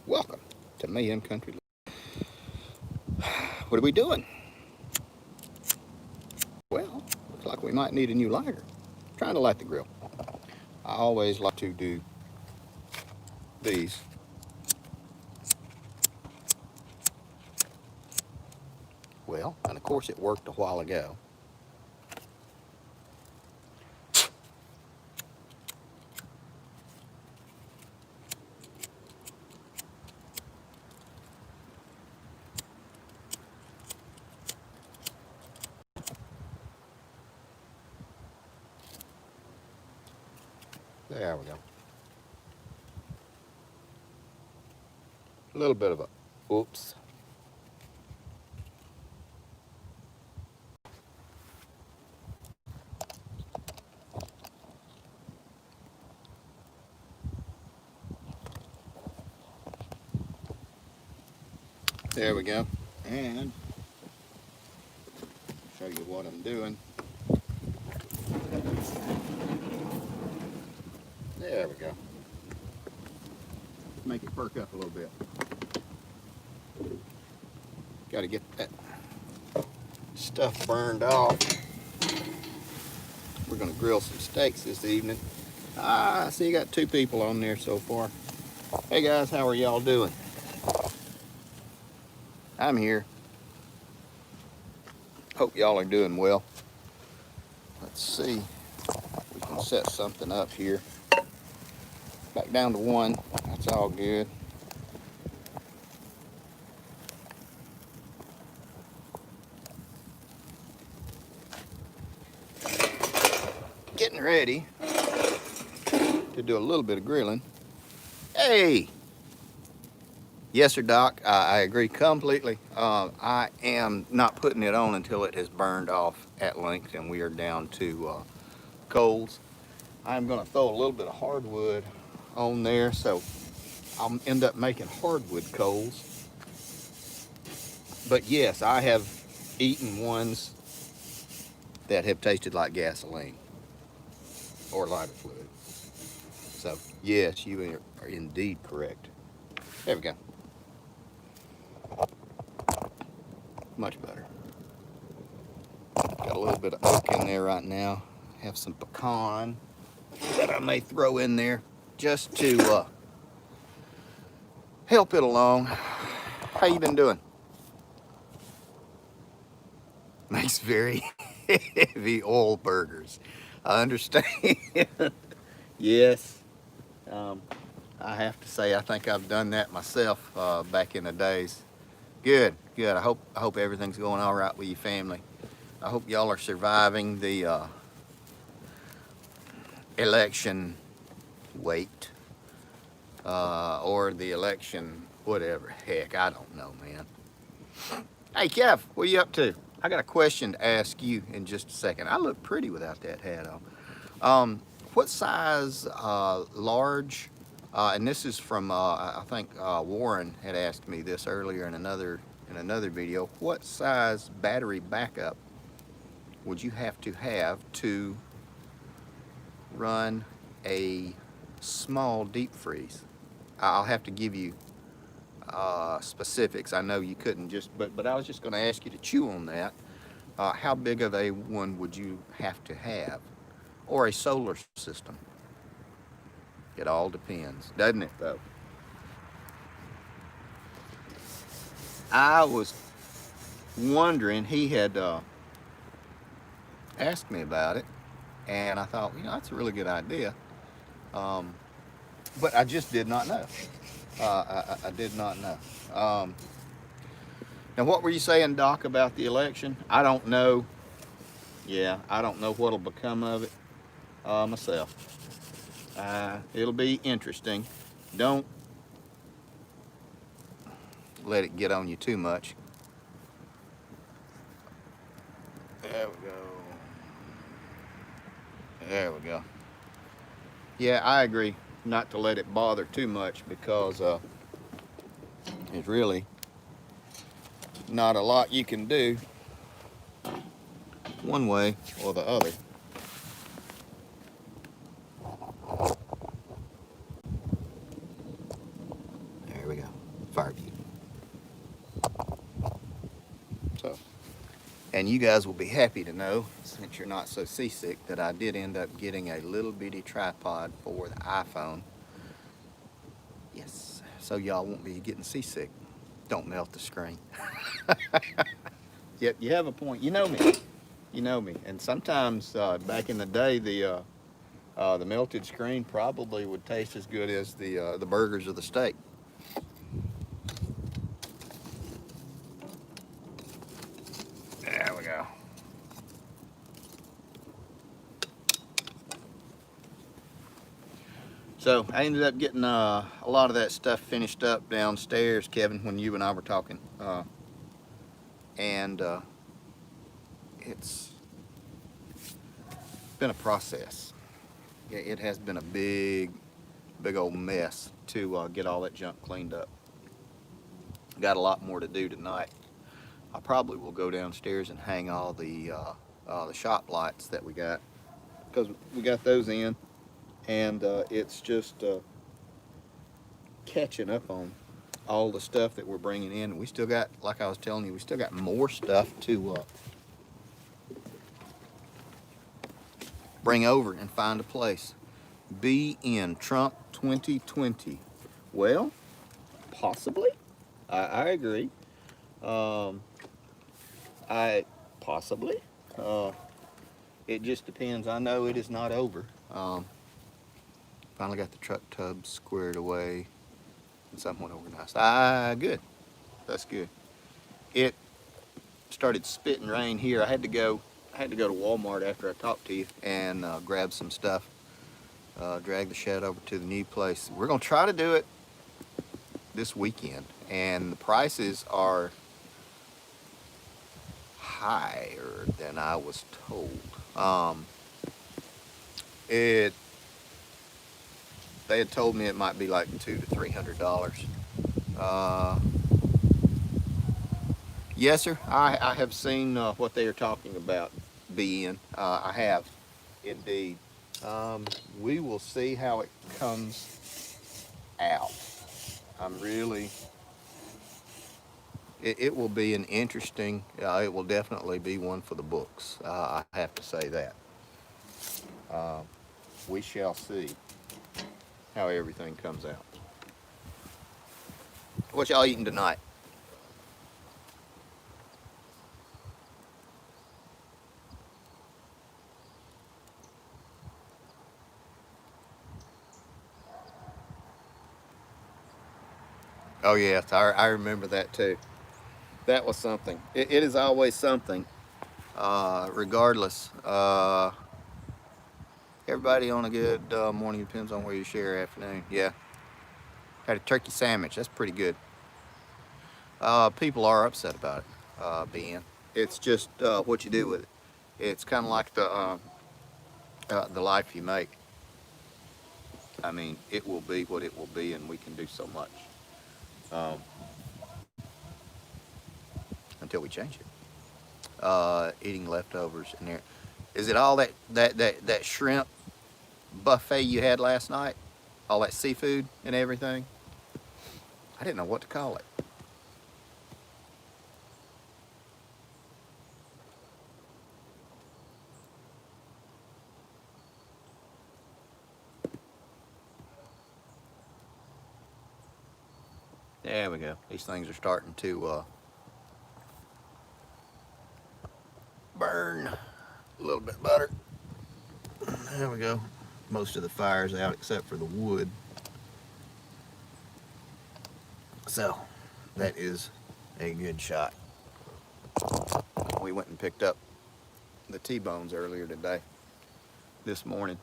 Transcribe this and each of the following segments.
Welcome to Mayhem Country. What are we doing? Well, looks like we might need a new lighter. Trying to light the grill. I always like to do these. Well, and of course it worked a while ago. There we go. A little bit of a oops. There we go. And show you what I'm doing. There we go. Make it perk up a little bit. Got to get that stuff burned off. We're going to grill some steaks this evening. I see you got 2 people on there so far. Hey guys, how are y'all doing? I'm here. Hope y'all are doing well. Let's see. We can set something up here. Back down to 1. That's all good. Getting ready to do a little bit of grilling. Hey! Yes, sir, Doc. I agree completely. I am not putting it on until it has burned off at length and we are down to coals. I'm going to throw a little bit of hardwood on there, so I'll end up making hardwood coals. But yes, I have eaten ones that have tasted like gasoline or lighter fluid. So yes, you are indeed correct. There we go. Much better. Got a little bit of oak in there right now. Have some pecan that I may throw in there just to help it along. How you been doing? Makes very heavy oil burgers. I understand. Yes. I have to say I think I've done that myself back in the days. Good, good. I hope everything's going all right with your family. I hope y'all are surviving the election wait or the election whatever. Heck, I don't know, man. Hey, Kev, what are you up to? I got a question to ask you in just a second. I look pretty without that hat on. What size large? And this is from I think Warren had asked me this earlier in another video. What size battery backup would you have to run a small deep freeze? I'll have to give you specifics. I know you couldn't just, but I was just going to ask you to chew on that. How big of a one would you have to have, or a solar system? It all depends, doesn't it, though? I was wondering, he had asked me about it, and I thought, that's a really good idea. But I just did not know. I did not know. Now, what were you saying, Doc, about the election? I don't know. Yeah, I don't know what'll become of it myself. It'll be interesting. Don't let it get on you too much. There we go. There we go. Yeah, I agree not to let it bother too much because it's really not a lot you can do one way or the other. There we go. Fireview. So, and you guys will be happy to know, since you're not so seasick, that I did end up getting a little bitty tripod for the iPhone. Yes, so y'all won't be getting seasick. Don't melt the screen. Yep, you have a point. You know me. You know me. And sometimes back in the day, the melted screen probably would taste as good as the burgers or the steak. There we go. So I ended up getting a lot of that stuff finished up downstairs, Kevin, when you and I were talking. And it's been a process. It has been a big old mess to get all that junk cleaned up. Got a lot more to do tonight. I probably will go downstairs and hang all the shop lights that we got, because we got those in, and it's just catching up on all the stuff that we're bringing in. We still got, like I was telling you, we still got more stuff to bring over and find a place. Be in Trump 2020. Well, possibly. I agree. I possibly. It just depends. I know it is not over. Finally got the truck tubs squared away and somewhat organized. Good. That's good. It started spitting rain here. I had to go to Walmart after I talked to you and grab some stuff. Drag the shed over to the new place. We're gonna try to do it this weekend, and the prices are higher than I was told. They had told me it might be like $200 to $300. Yes, sir. I have seen what they are talking about being. I have, indeed. We will see how it comes out. I'm really. It will be an interesting. It will definitely be one for the books. I have to say that. We shall see how everything comes out. What y'all eating tonight? Oh yes, I remember that too. That was something. It is always something, regardless. Everybody on a good morning, depends on where you share afternoon. Yeah, had a turkey sandwich. That's pretty good. People are upset about it being. It's just what you do with it. It's kind of like the life you make. I mean, it will be what it will be, and we can do so much until we change it. Eating leftovers in there. Is it all that shrimp buffet you had last night? All that seafood and everything? I didn't know what to call it. There we go. These things are starting to burn a little bit better. There we go. Most of the fire's out except for the wood. So that is a good shot. We went and picked up the T-bones earlier today, this morning,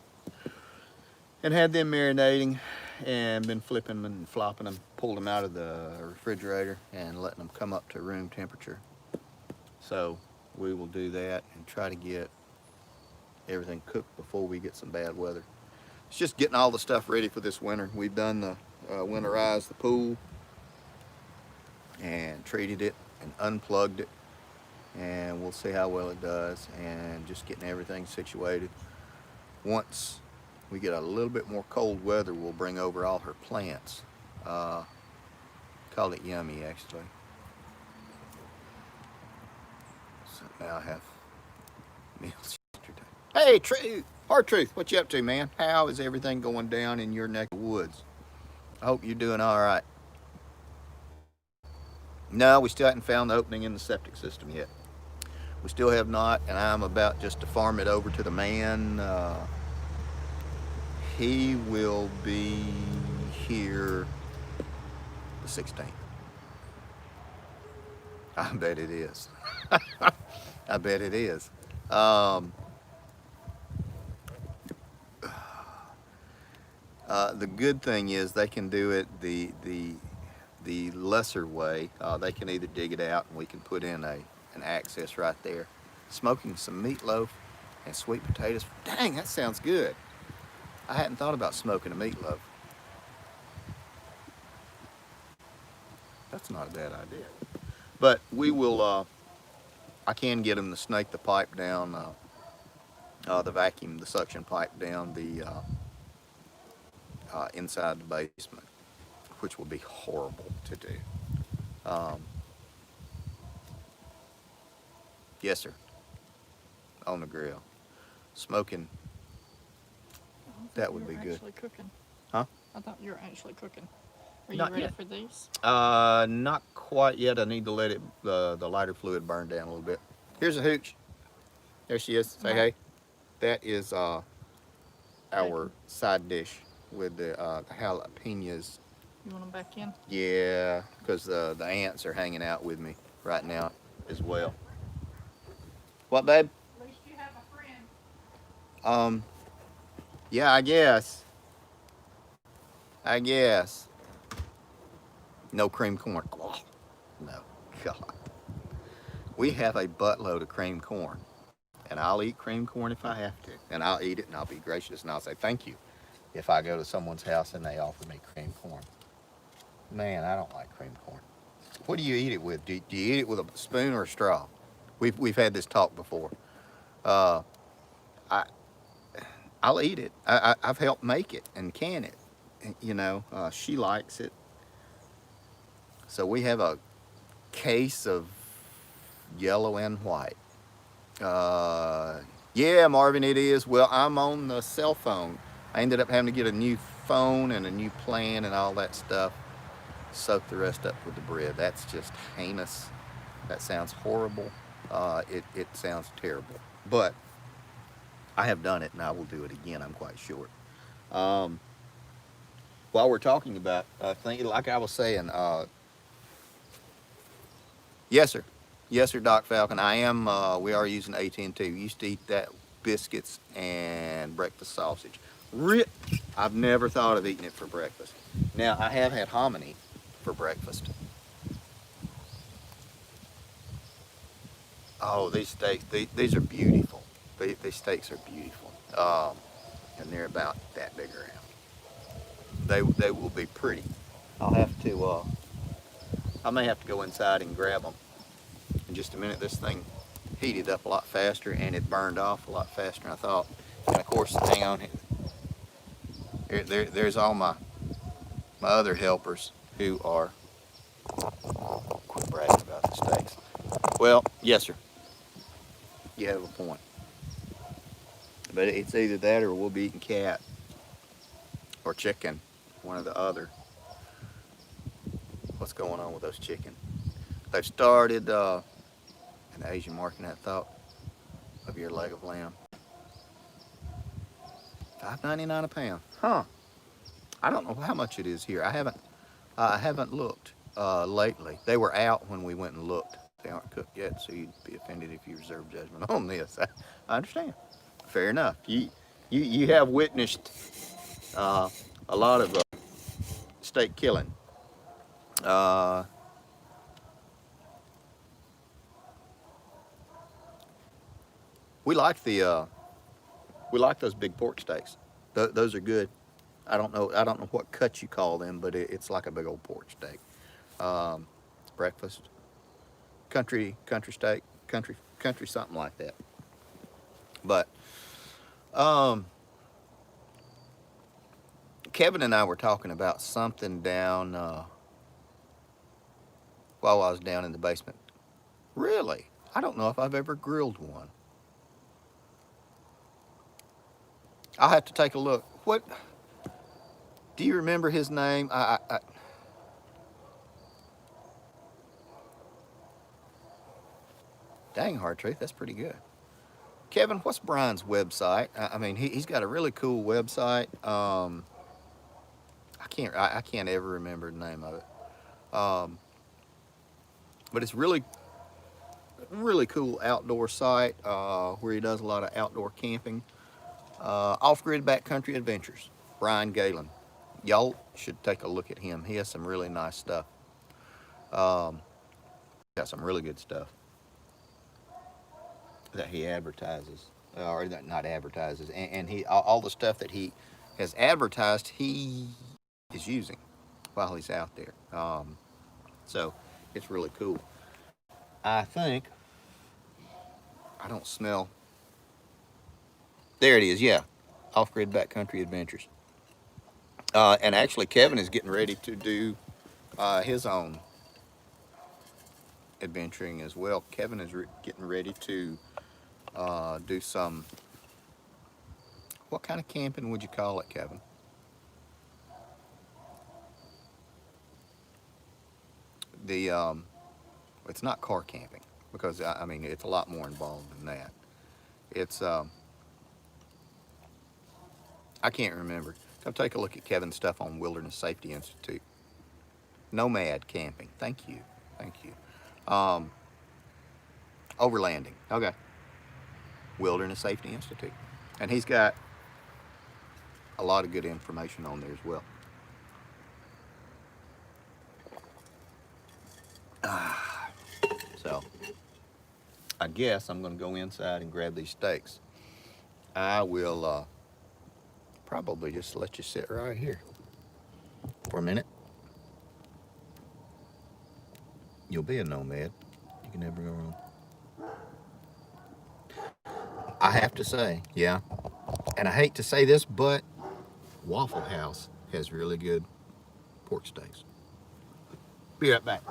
and had them marinating and been flipping them and flopping them, pulled them out of the refrigerator and letting them come up to room temperature. So we will do that and try to get everything cooked before we get some bad weather. It's just getting all the stuff ready for this winter. We've done the winterized the pool and treated it and unplugged it, and we'll see how well it does, and just getting everything situated. Once we get a little bit more cold weather, we'll bring over all her plants Called it yummy, actually. So now I have meals yesterday. Hey, Hard Truth, what you up to, man? How is everything going down in your neck of the woods? I hope you're doing all right. No, we still haven't found the opening in the septic system yet. We still have not, and I'm about just to farm it over to the man. He will be here the 16th. I bet it is. I bet it is. The good thing is they can do it the lesser way. They can either dig it out and we can put in an access right there. Smoking some meatloaf and sweet potatoes. Dang, that sounds good. I hadn't thought about smoking a meatloaf. That's not a bad idea. But we will, I can get them to snake the pipe down, the vacuum, the suction pipe down the inside the basement, which will be horrible to do. Yes, sir. On the grill. Smoking, that would be good. Actually cooking. Huh? I thought you were actually cooking. Are Not you ready yet. for these? Not quite yet. I need to let it the lighter fluid burn down a little bit. Here's a hooch. There she is. Say hey. That is our side dish with the jalapenos. You want them back in? Yeah, because the ants are hanging out with me right now as well. What, babe? At least you have a friend. Yeah, I guess. No cream corn. No, God. We have a buttload of cream corn, and I'll eat cream corn if I have to, and I'll eat it, and I'll be gracious, and I'll say thank you if I go to someone's house and they offer me cream corn. Man, I don't like cream corn. What do you eat it with? Do you eat it with a spoon or a straw? We've had this talk before. I'll eat it. I've helped make it and can it. You know, she likes it. So we have a case of yellow and white. Yeah, Marvin, it is. Well, I'm on the cell phone. I ended up having to get a new phone and a new plan and all that stuff. Soak the rest up with the bread. That's just heinous. That sounds horrible. It sounds terrible. But I have done it and I will do it again, I'm quite sure. While we're talking about things, like I was saying, yes, sir. Yes, sir, Doc Falcon. I am, we are using AT&T. We used to eat that biscuits and breakfast sausage. I've never thought of eating it for breakfast. Now, I have had hominy for breakfast. Oh, these steaks, these are beautiful. These steaks are beautiful. And they're about that big around. They will be pretty. I'll have to, I may have to go inside and grab them. In just a minute, this thing heated up a lot faster and it burned off a lot faster than I thought. And of course, hang on here. There's all my other helpers who are, quit bragging about the steaks. Well, yes, sir. You have a point. But it's either that or we'll be eating cat or chicken, one or the other. What's going on with those chicken? They've started an Asian market, I thought, of your leg of lamb. $5.99 a pound. Huh. I don't know how much it is here. I haven't looked lately. They were out when we went and looked. They aren't cooked yet, so you'd be offended if you reserve judgment on this. I understand. Fair enough. You have witnessed a lot of steak killing. We like those big pork steaks. Those are good. I don't know what cut you call them, but it's like a big old pork steak. Breakfast, country steak, country something like that. But Kevin and I were talking about something down while I was down in the basement. Really? I don't know if I've ever grilled one. I'll have to take a look. What? Do you remember his name? Dang, Hard Truth, that's pretty good. Kevin, what's Brian's website? I mean, he's got a really cool website. I can't ever remember the name of it. But it's really cool outdoor site where he does a lot of outdoor camping. Off-grid backcountry adventures. Brian Galen. Y'all should take a look at him. He has some really nice stuff. Got some really good stuff that he advertises, or not advertises, and he all the stuff that he has advertised he is using while he's out there. So it's really cool. I think I don't smell. There it is. Yeah, off-grid backcountry adventures. And actually, Kevin is getting ready to do his own adventuring as well. Kevin is getting ready to do some. What kind of camping would you call it, Kevin? It's not car camping, because I mean it's a lot more involved than that. It's I can't remember. Come take a look at Kevin's stuff on Wilderness Safety Institute. Nomad camping. Thank you. Overlanding. Okay. Wilderness Safety Institute, and he's got a lot of good information on there as well. So I guess I'm going to go inside and grab these steaks. I will probably just let you sit right here for a minute. You'll be a nomad. You can never go wrong. I have to say, yeah, and I hate to say this, but Waffle House has really good pork steaks. Be right back.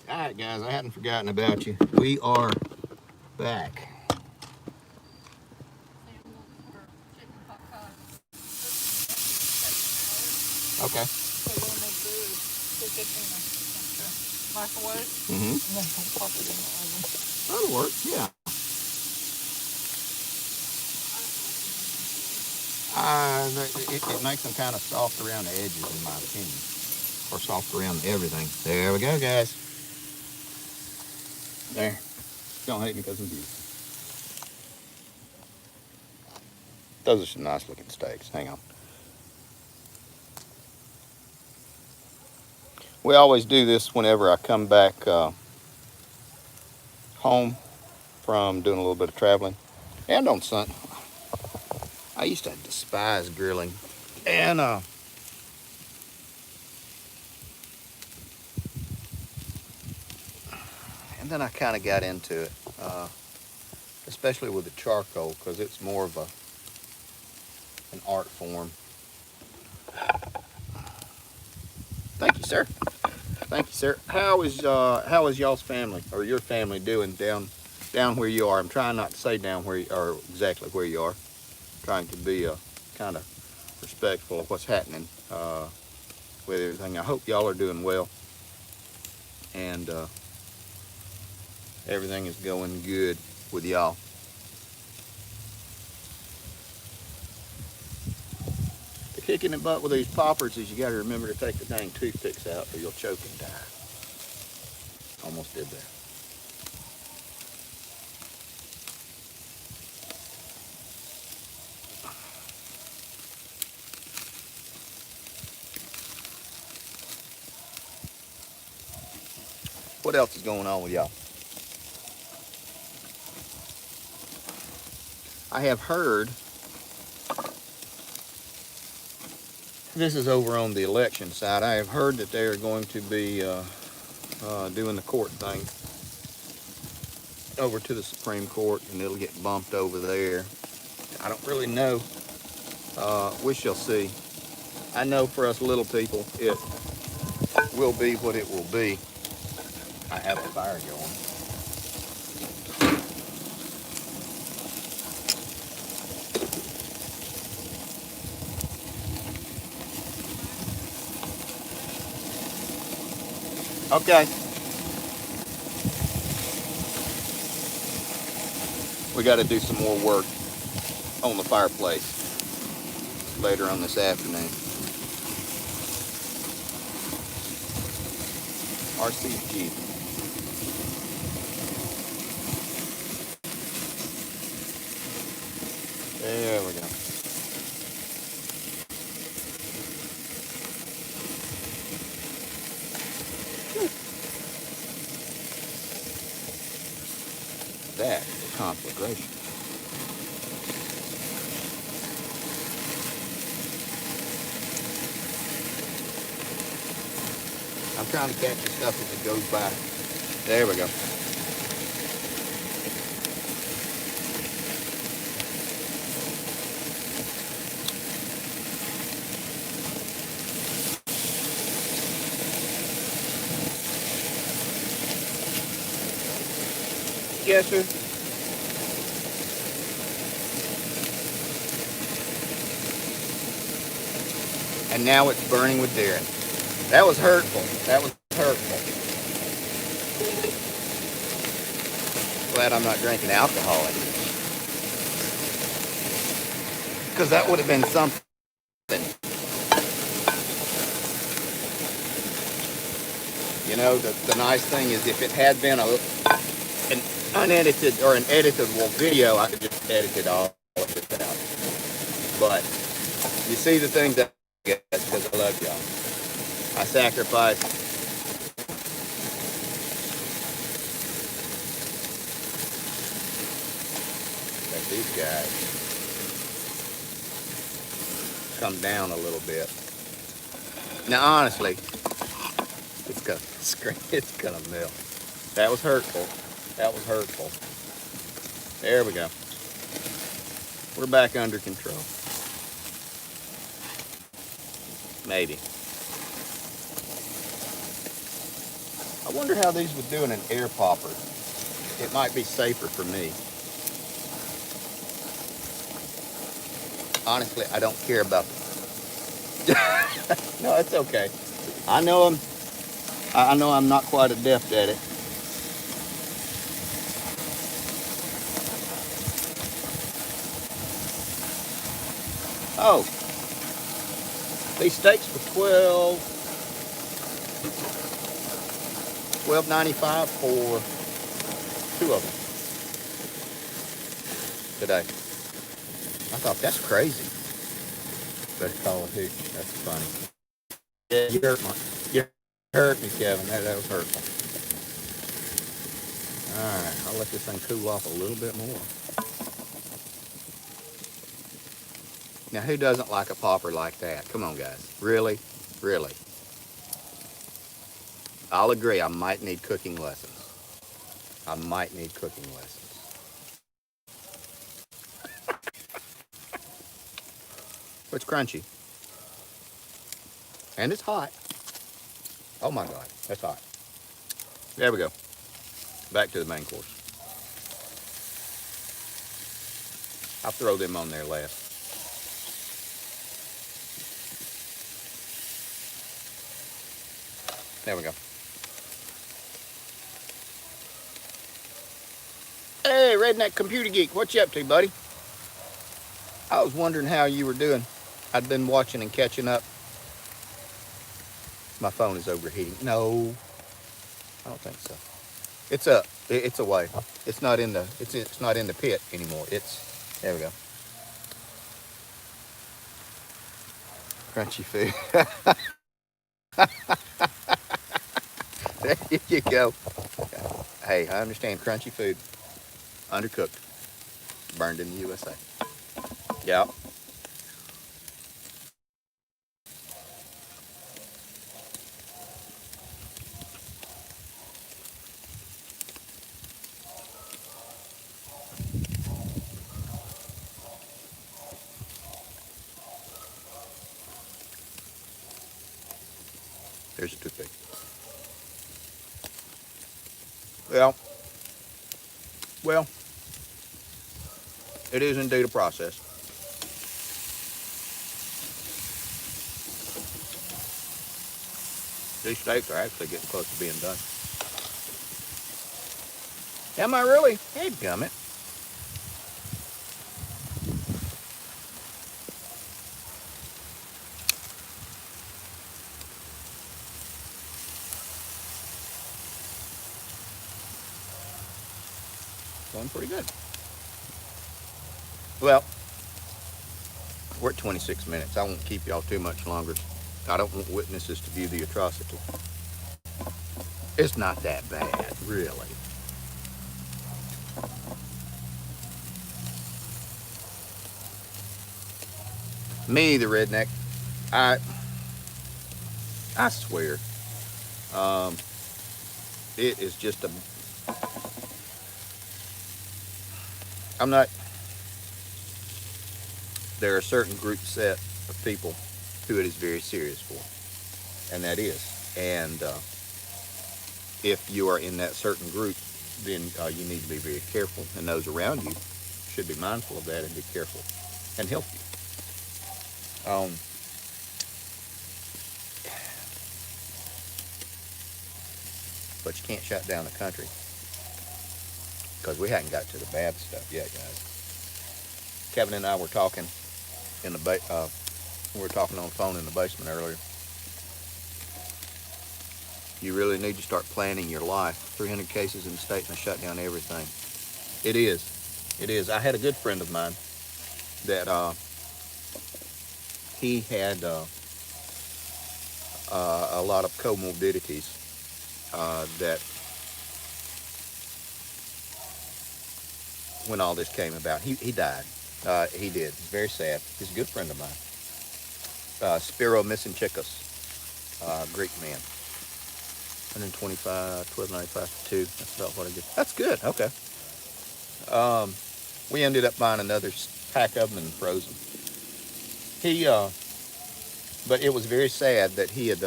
All right, guys, I hadn't forgotten about you. We are back. Okay. So what I'm gonna do is stick it in a microwave, Mm-hmm. and then I'll pop it in the oven. That'll work, yeah. It makes them kind of soft around the edges, in my opinion. Or soft around everything. There we go, guys. There. Don't hate me because I'm beautiful. Those are some nice looking steaks. Hang on. We always do this whenever I come back home from doing a little bit of traveling. And on Sunday. I used to despise grilling. And then I kind of got into it, especially with the charcoal, because it's more of an art form. Thank you, sir. Thank you, sir. How is y'all's family or your family doing down where you are? I'm trying not to say down where you are exactly where you are. Trying to be kind of respectful of what's happening with everything. I hope y'all are doing well, and everything is going good with y'all. The kicking the butt with these poppers is you got to remember to take the dang toothpicks out or you'll choke and die. Almost did that. What else is going on with y'all? I have heard, this is over on the election side, I have heard that they are going to be doing the court thing over to the Supreme Court, and it'll get bumped over there. I don't really know. We shall see. I know for us little people, it will be what it will be. I have a fire going. Okay. We got to do some more work on the fireplace later on this afternoon. RCG. There we go. That is a conflagration. I'm trying to catch the stuff as it goes by. There we go. Yes, sir. And now it's burning with Darren. That was hurtful. That was hurtful. Glad I'm not drinking alcohol anymore. Because that would have been something. You know, the nice thing is if it had been an unedited or an editable video, I could just edit it all of it out. But you see the things that I get because I love y'all. I sacrifice. Let these guys come down a little bit. Now, honestly, it's gonna melt. That was hurtful. That was hurtful. There we go. We're back under control. Maybe. I wonder how these would do in an air popper. It might be safer for me. Honestly, I don't care about No, it's okay. I know I'm not quite adept at it. Oh, these steaks were $12.95 for 2 of them today. I thought that's crazy. Better call a hooch. That's funny. Yeah, you hurt me, Kevin. That was hurtful. All right, I'll let this thing cool off a little bit more. Now, who doesn't like a popper like that? Come on, guys. Really? Really? I'll agree, I might need cooking lessons. I might need cooking lessons. It's crunchy. And it's hot. Oh my God, that's hot. There we go. Back to the main course. I'll throw them on there last. There we go. Hey, Redneck Computer Geek, what you up to, buddy? I was wondering how you were doing. I've been watching and catching up. My phone is overheating. No, I don't think so. It's up. It's away. It's not in the. It's not in the pit anymore. It's there. We go. Crunchy food. There you go. Hey, I understand crunchy food, undercooked, burned in the USA. Yeah. There's a toothpick. Well, well, it is indeed a process. These steaks are actually getting close to being done. Am I really? Hey, gummit. Going pretty good. Well, we're at 26 minutes. I won't keep y'all too much longer. I don't want witnesses to view the atrocity. It's not that bad, really. Me, the redneck, I swear, um, it is just a. I'm not. There are certain group set of people who it is very serious for, and that is. And if you are in that certain group, then you need to be very careful, and those around you should be mindful of that and be careful and help you. But you can't shut down the country because we hadn't got to the bad stuff yet, guys. Kevin and I were talking in the we were talking on the phone in the basement earlier. You really need to start planning your life. 300 cases in the state and they shut down everything. It is. It is. I had a good friend of mine that he had a lot of comorbidities that when all this came about, he died. He did. It's very sad. He's a good friend of mine. Spiro Misanchikos, Greek man. 125, 1295 2. That's about what I get. That's good. Okay. We ended up buying another pack of them and froze them. But it was very sad that he had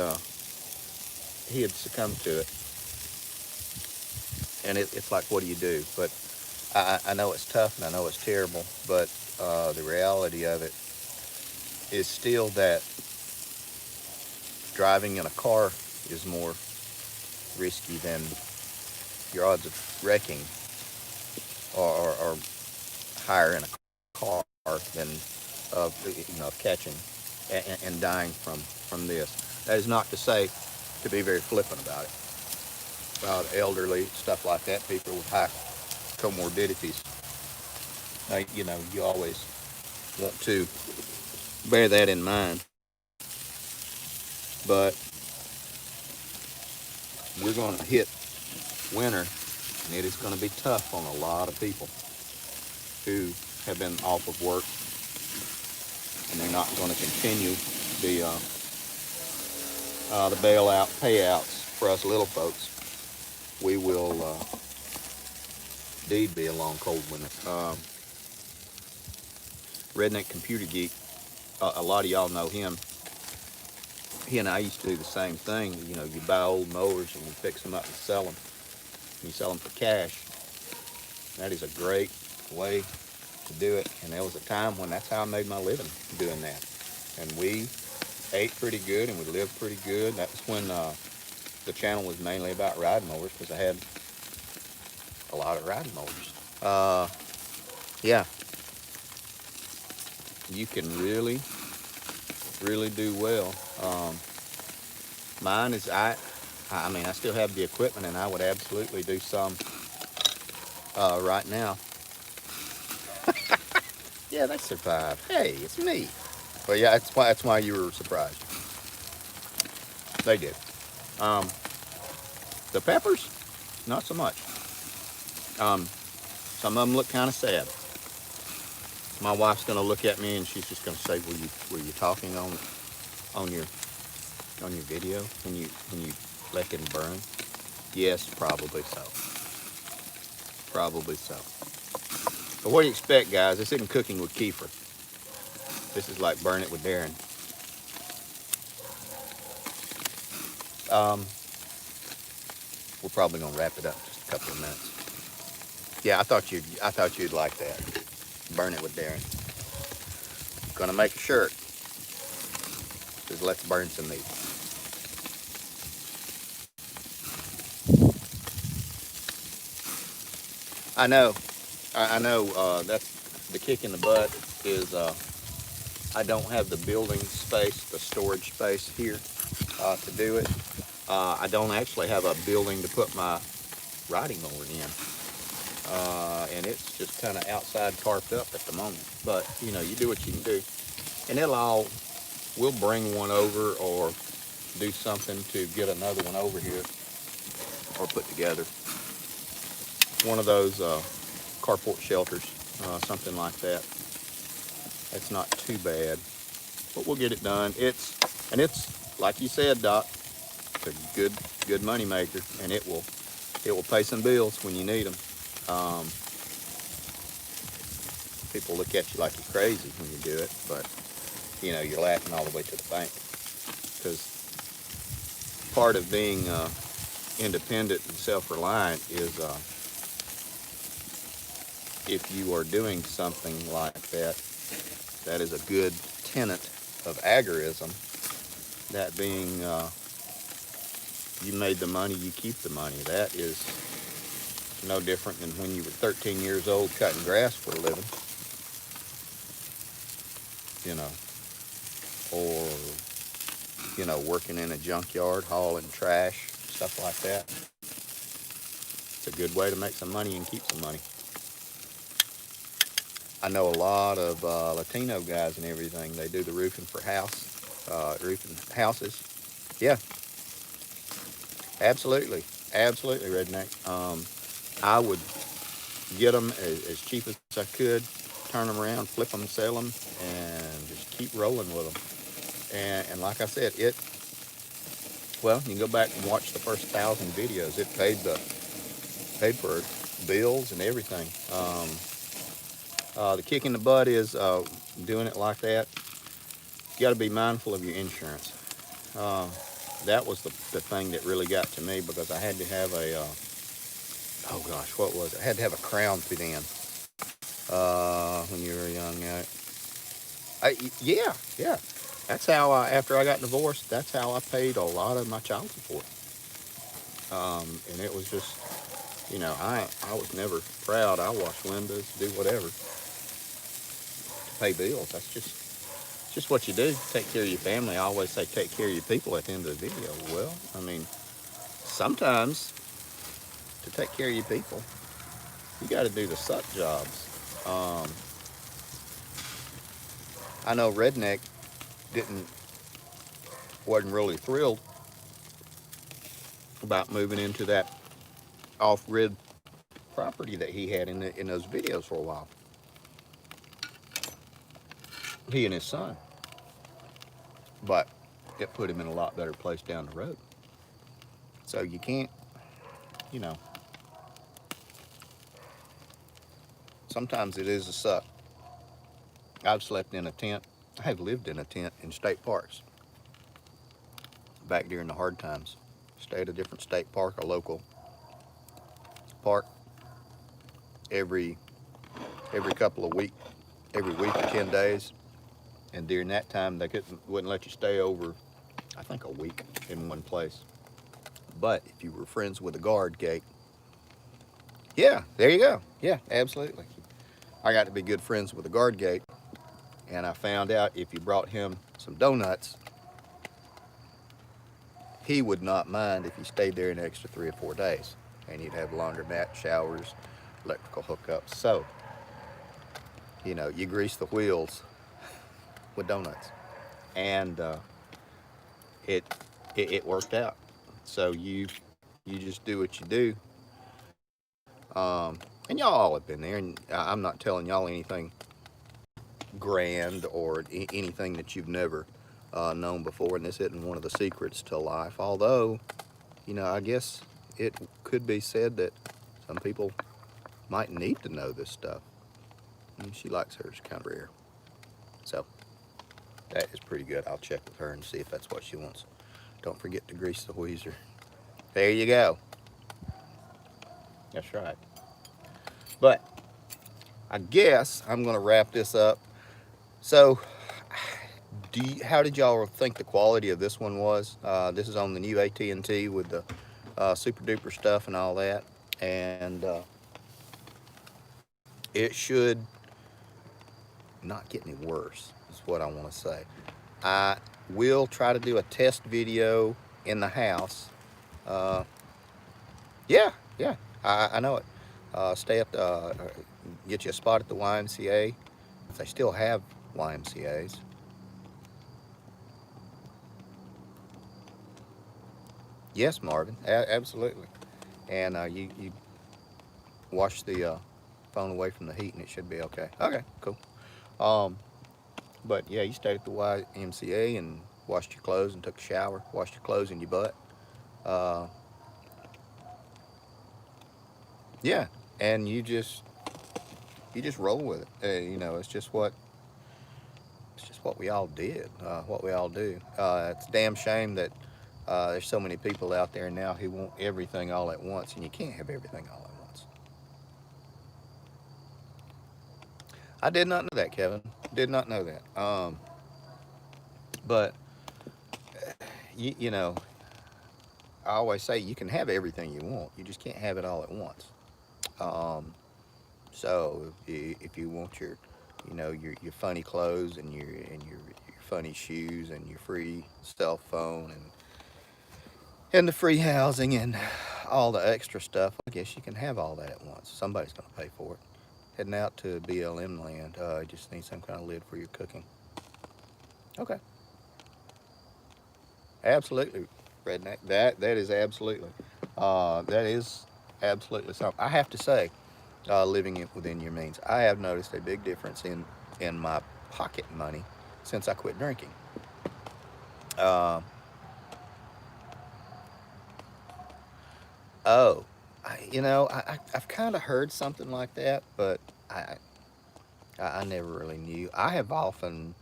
succumbed to it. And it's like, what do you do? But I know it's tough and I know it's terrible, but the reality of it is still that driving in a car is more risky than your odds of wrecking are higher in a car than of catching and dying from this. That is not to say to be very flippant about it. Elderly, stuff like that, people with high comorbidities. You always want to bear that in mind. But we're going to hit winter, and it is going to be tough on a lot of people who have been off of work, and they're not going to continue the bailout payouts for us little folks. We will indeed be a long, cold winter. Redneck Computer Geek, a lot of y'all know him. He and I used to do the same thing. You buy old mowers and you fix them up and sell them. And you sell them for cash. That is a great way to do it. And there was a time when that's how I made my living, doing that. And we ate pretty good and we lived pretty good. That was when the channel was mainly about riding mowers, because I had a lot of riding mowers. Yeah. You can really really do well. Mine is, I mean, I still have the equipment, and I would absolutely do some right now. Yeah, they survived. Hey, it's me. Well, yeah, that's why you were surprised. They did. Um, the peppers, not so much. Some of them look kind of sad. My wife's gonna look at me and she's just gonna say, "Were you talking on your video when you let him burn?" Yes, probably so. Probably so. But what do you expect, guys? This isn't cooking with Kiefer. This is like burn it with Darren. We're probably gonna wrap it up in just a couple of minutes. Yeah, I thought you'd like that. Burn it with Darren. Gonna make a shirt. Says let's burn some meat. I know. I know. That's the kick in the butt. Is I don't have the building space, the storage space here to do it. I don't actually have a building to put my riding mower in. And it's just kind of outside tarped up at the moment. But, you know, you do what you can do. And we'll bring one over or do something to get another one over here or put together. One of those carport shelters, something like that. It's not too bad, but we'll get it done. It's like you said, Doc, it's a good money maker, and it will pay some bills when you need them. People look at you like you're crazy when you do it, but you know you're laughing all the way to the bank, because part of being independent and self-reliant is if you are doing something like that, that is a good tenet of agorism. That being, you made the money, you keep the money. That is no different than when you were 13 years old cutting grass for a living, you know, or, you know, working in a junkyard, hauling trash, stuff like that. It's a good way to make some money and keep some money. I know a lot of Latino guys and everything. They do the roofing for roofing houses. Yeah, absolutely, redneck. I would get them as cheap as I could, turn them around, flip them, sell them, and just keep rolling with them. And like I said, well, you can go back and watch the first 1,000 videos. It paid for bills and everything. The kick in the butt is doing it like that. You got to be mindful of your insurance. That was the thing that really got to me, because I had to have oh gosh, what was it? I had to have a crown put in when you were young. Yeah. That's how after I got divorced, that's how I paid a lot of my child support. And it was just, you know, I was never proud. I wash windows, do whatever to pay bills. That's just what you do. Take care of your family. I always say take care of your people at the end of the video. Well, I mean, sometimes to take care of your people, you got to do the suck jobs. I know Redneck wasn't really thrilled about moving into that off-grid property that he had in those videos for a while. He and his son. But it put him in a lot better place down the road. So you can't, you know, sometimes it is a suck. I've slept in a tent. I have lived in a tent in state parks back during the hard times. Stay at a different state park, a local park, every couple of weeks, every week or 10 days. And during that time, they wouldn't let you stay over, I think, a week in one place. But if you were friends with the guard gate, yeah, there you go. Yeah, absolutely. I got to be good friends with the guard gate, and I found out if you brought him some some donuts, he would not mind if you stayed there an extra 3 or 4 days. And you'd have laundromat, showers, electrical hookups. So, you grease the wheels with donuts. And it, it worked out. So you just do what you do. And y'all all have been there. And I'm not telling y'all anything grand or anything that you've never known before, and this isn't one of the secrets to life. Although, I guess it could be said that some people might need to know this stuff. And she likes hers kind of rare. So that is pretty good. I'll check with her and see if that's what she wants. Don't forget to grease the wheezer. There you go. That's right. But I guess I'm going to wrap this up. So, how did y'all think the quality of this one was? This is on the new AT&T with the super duper stuff and all that, and it should not get any worse. Is what I want to say. I will try to do a test video in the house. Yeah, I know it. Stay at get you a spot at the YMCA if they still have YMCA's. Yes, Marvin, absolutely. And you wash the phone away from the heat and it should be okay. Okay, cool. But yeah, you stayed at the YMCA and washed your clothes and took a shower, washed your clothes in your butt. Yeah, and you just roll with it. It's just what we all did, what we all do. It's a damn shame that there's so many people out there now who want everything all at once, and you can't have everything all at once. I did not know that, Kevin. Did not know that. But I always say you can have everything you want. You just can't have it all at once. So if you want your funny clothes and your funny shoes and your free cell phone and the free housing and all the extra stuff, I guess you can have all that at once. Somebody's going to pay for it. Heading out to BLM land, just need some kind of lid for your cooking. Okay. Absolutely, redneck. That is absolutely something. I have to say, living within your means, I have noticed a big difference in my pocket money since I quit drinking. I've kind of heard something like that, but I never really knew. I have often,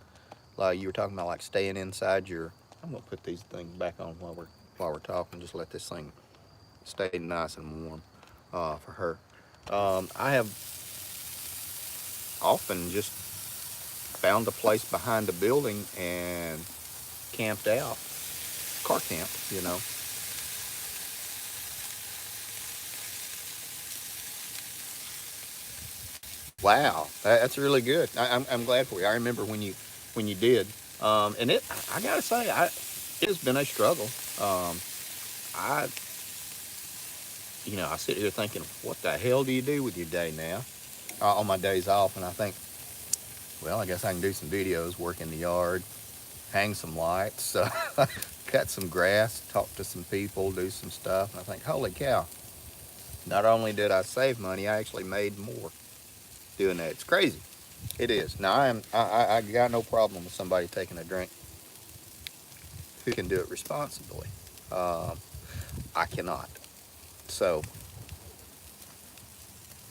like you were talking about, like staying inside your. I'm gonna put these things back on while we're talking. Just let this thing stay nice and warm for her. I have often just found a place behind a building and camped out, car camped. Wow, that's really good. I'm glad for you. I remember when you did, and I gotta say, it has been a struggle. I I sit here thinking, what the hell do you do with your day now? On my days off, and I think, well, I guess I can do some videos, work in the yard, hang some lights, cut some grass, talk to some people, do some stuff. And I think, holy cow, not only did I save money, I actually made more doing that. It's crazy. It is. Now, I got no problem with somebody taking a drink who can do it responsibly. I cannot. So,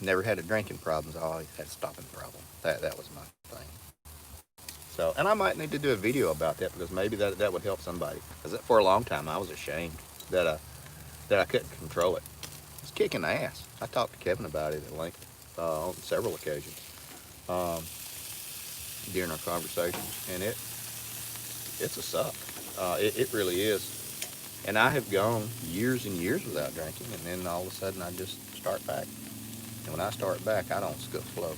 never had a drinking problem. I always had a stopping problem. That was my thing. So, and I might need to do a video about that because maybe that would help somebody. Because for a long time I was ashamed that I couldn't control it. It's kicking ass. I talked to Kevin about it at length on several occasions during our conversations, and it's a suck. It really is. And I have gone years and years without drinking, and then all of a sudden I just start back. And when I start back, I don't skip slow.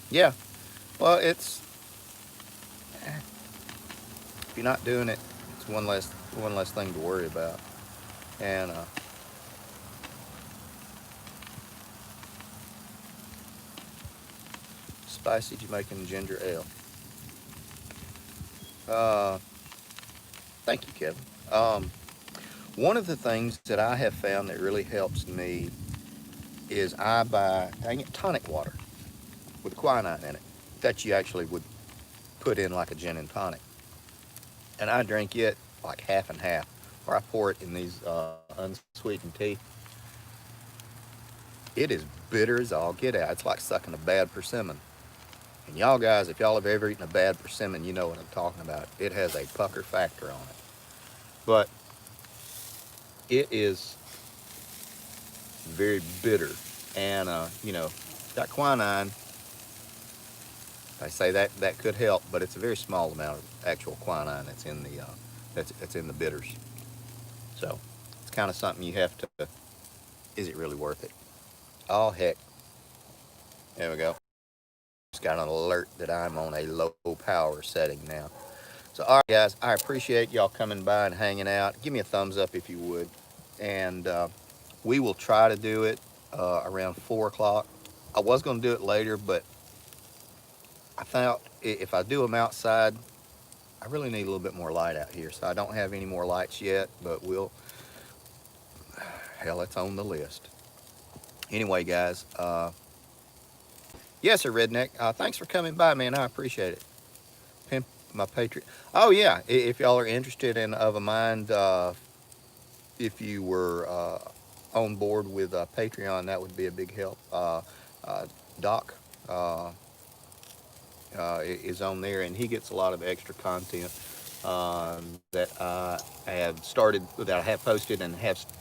Yeah. Well, If you're not doing it, it's one less thing to worry about. And spicy Jamaican ginger ale. Uh, Thank you, Kevin. One of the things that I have found that really helps me is I buy, dang it, tonic water with quinine in it that you actually would put in like a gin and tonic. And I drink it like half and half, or I pour it in these unsweetened tea. It is bitter as all get out. It's like sucking a bad persimmon. And y'all guys, if y'all have ever eaten a bad persimmon, you know what I'm talking about. It has a pucker factor on it. But it is very bitter. And, that quinine, I say that could help, but it's a very small amount of actual quinine that's in the that's in the bitters. So it's kind of something you have to. Is it really worth it? Oh heck! There we go. Just got an alert that I'm on a low power setting now. So all right, guys, I appreciate y'all coming by and hanging out. Give me a thumbs up if you would, and we will try to do it around 4 o'clock. I was going to do it later, but I thought if I do them outside, I really need a little bit more light out here, so I don't have any more lights yet, but hell, it's on the list. Anyway, guys, yes, sir, Redneck, thanks for coming by, man, I appreciate it. Pimp my Patriot. Oh, yeah, if y'all are interested in Of a Mind, if you were on board with Patreon, that would be a big help. Doc uh, is on there, and he gets a lot of extra content that I have started, that I have posted and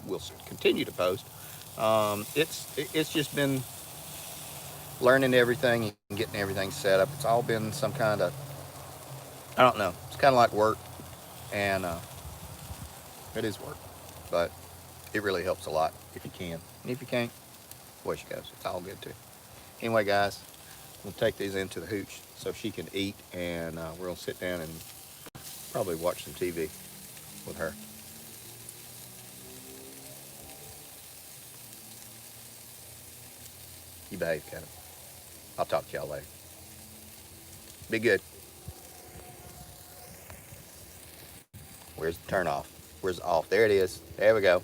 will continue to post. It's just been learning everything and getting everything set up. It's all been some kind of, I don't know. It's kind of like work, and it is work, but it really helps a lot if you can. And if you can't, boy, she goes. It's all good too. Anyway, guys, we'll take these into the hooch so she can eat, and we're gonna sit down and probably watch some TV with her. You behave, Kevin. I'll talk to y'all later. Be good. Where's the turn off? Where's the off? There it is. There we go.